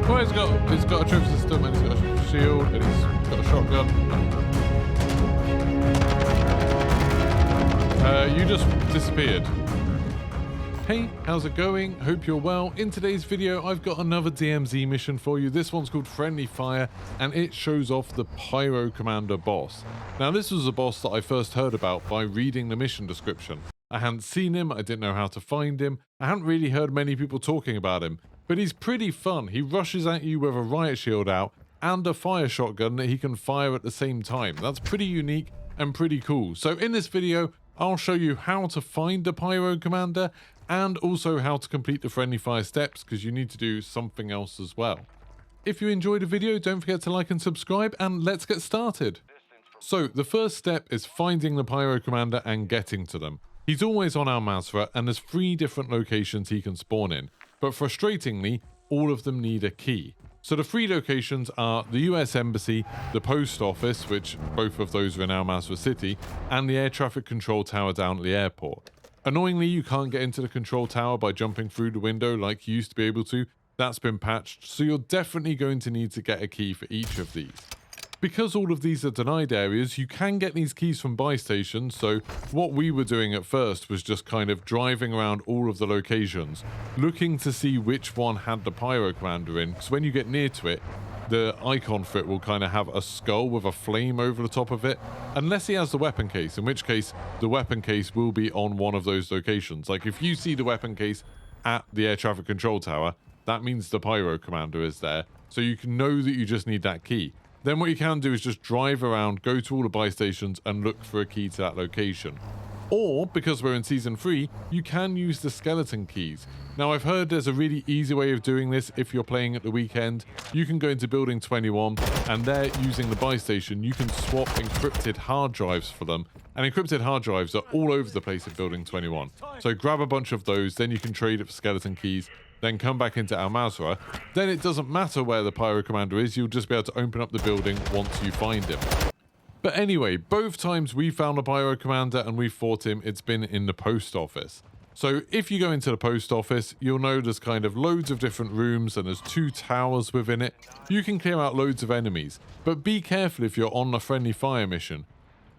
Well, he's got a trophy system, and he's got a shield, and he's got a shotgun. You just disappeared. Hey, how's it going? Hope you're well. In today's video, I've got another DMZ mission for you. This one's called Friendly Fire, and it shows off the Pyro Commander boss. Now, this was a boss that I first heard about by reading the mission description. I hadn't seen him, I didn't know how to find him, I hadn't really heard many people talking about him, but he's pretty fun. He rushes at you with a riot shield out and a fire shotgun that he can fire at the same time. That's pretty unique and pretty cool. So in this video, I'll show you how to find the Pyro Commander and also how to complete the friendly fire steps, because you need to do something else as well. If you enjoyed the video, don't forget to like and subscribe, and let's get started. So the first step is finding the Pyro Commander and getting to them. He's always on Al Mazrah, and there's 3 different locations he can spawn in, but frustratingly, all of them need a key. So the 3 locations are the US Embassy, the Post Office, which both of those are in Al Mazrah City, and the Air Traffic Control Tower down at the airport. Annoyingly, you can't get into the control tower by jumping through the window like you used to be able to. That's been patched, so you're definitely going to need to get a key for each of these. Because all of these are denied areas, you can get these keys from buy stations, so what we were doing at first was just kind of driving around all of the locations, looking to see which one had the Pyro Commander in, because when you get near to it, the icon for it will kind of have a skull with a flame over the top of it, unless he has the weapon case, in which case the weapon case will be on one of those locations. Like if you see the weapon case at the air traffic control tower, that means the Pyro Commander is there, so you can know that you just need that key. Then what you can do is just drive around, go to all the buy stations and look for a key to that location. Or, because we're in Season 3, you can use the skeleton keys. Now, I've heard there's a really easy way of doing this if you're playing at the weekend. You can go into Building 21, and there, using the buy station, you can swap encrypted hard drives for them. And encrypted hard drives are all over the place at Building 21. So grab a bunch of those, then you can trade it for skeleton keys, then come back into Al Mazrah. Then it doesn't matter where the Pyro Commander is, you'll just be able to open up the building once you find him. But anyway, both times we found a Pyro Commander and we fought him, it's been in the post office. So if you go into the post office, you'll know there's kind of loads of different rooms and there's 2 towers within it. You can clear out loads of enemies, but be careful if you're on a friendly fire mission,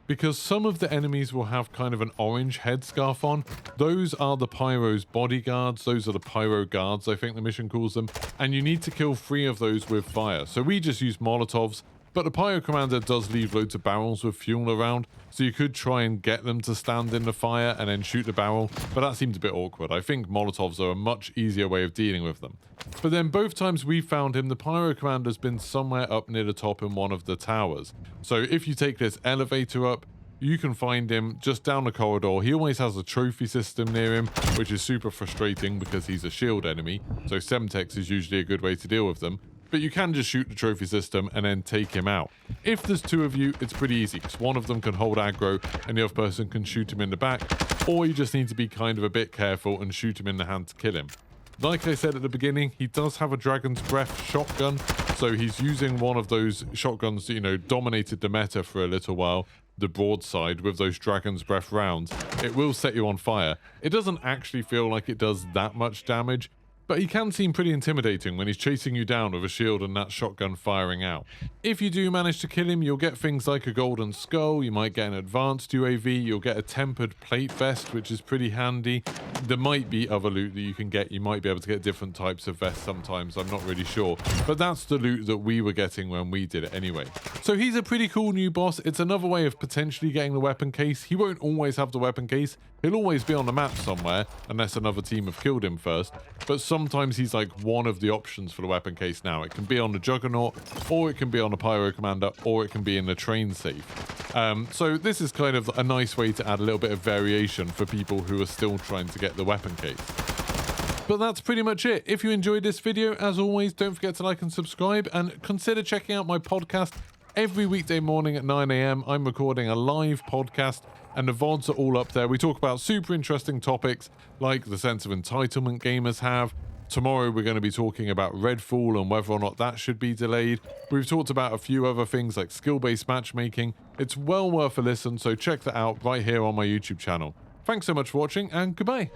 because some of the enemies will have kind of an orange headscarf on. Those are the Pyro's bodyguards. Those are the Pyro guards, I think the mission calls them. And you need to kill 3 of those with fire. So we just use Molotovs, but the Pyro Commander does leave loads of barrels with fuel around, so you could try and get them to stand in the fire and then shoot the barrel, but that seems a bit awkward. I think Molotovs are a much easier way of dealing with them. But then both times we found him, the Pyro Commander's been somewhere up near the top in one of the towers. So if you take this elevator up, you can find him just down the corridor. He always has a trophy system near him, which is super frustrating because he's a shield enemy, so Semtex is usually a good way to deal with them. But you can just shoot the trophy system and then take him out. If there's 2 of you, it's pretty easy, because one of them can hold aggro and the other person can shoot him in the back, or you just need to be kind of a bit careful and shoot him in the hand to kill him. Like I said at the beginning, he does have a Dragon's Breath shotgun, so he's using one of those shotguns that, you know, dominated the meta for a little while, the broadside with those Dragon's Breath rounds. It will set you on fire. It doesn't actually feel like it does that much damage, but he can seem pretty intimidating when he's chasing you down with a shield and that shotgun firing out. If you do manage to kill him, you'll get things like a golden skull, you might get an advanced UAV, you'll get a tempered plate vest, which is pretty handy. There might be other loot that you can get. You might be able to get different types of vests sometimes, I'm not really sure. But that's the loot that we were getting when we did it anyway. So he's a pretty cool new boss. It's another way of potentially getting the weapon case. He won't always have the weapon case. He'll always be on the map somewhere, unless another team have killed him first. But sometimes he's like one of the options for the weapon case now. It can be on the Juggernaut, or it can be on the Pyro Commander, or it can be in the train safe. So this is kind of a nice way to add a little bit of variation for people who are still trying to get the weapon case. But that's pretty much it. If you enjoyed this video, as always, don't forget to like and subscribe, and consider checking out my podcast. Every weekday morning at 9 AM, I'm recording a live podcast, and the VODs are all up there. We talk about super interesting topics, like the sense of entitlement gamers have. Tomorrow we're going to be talking about Redfall and whether or not that should be delayed. We've talked about a few other things like skill-based matchmaking. It's well worth a listen, so check that out right here on my YouTube channel. Thanks so much for watching, and goodbye.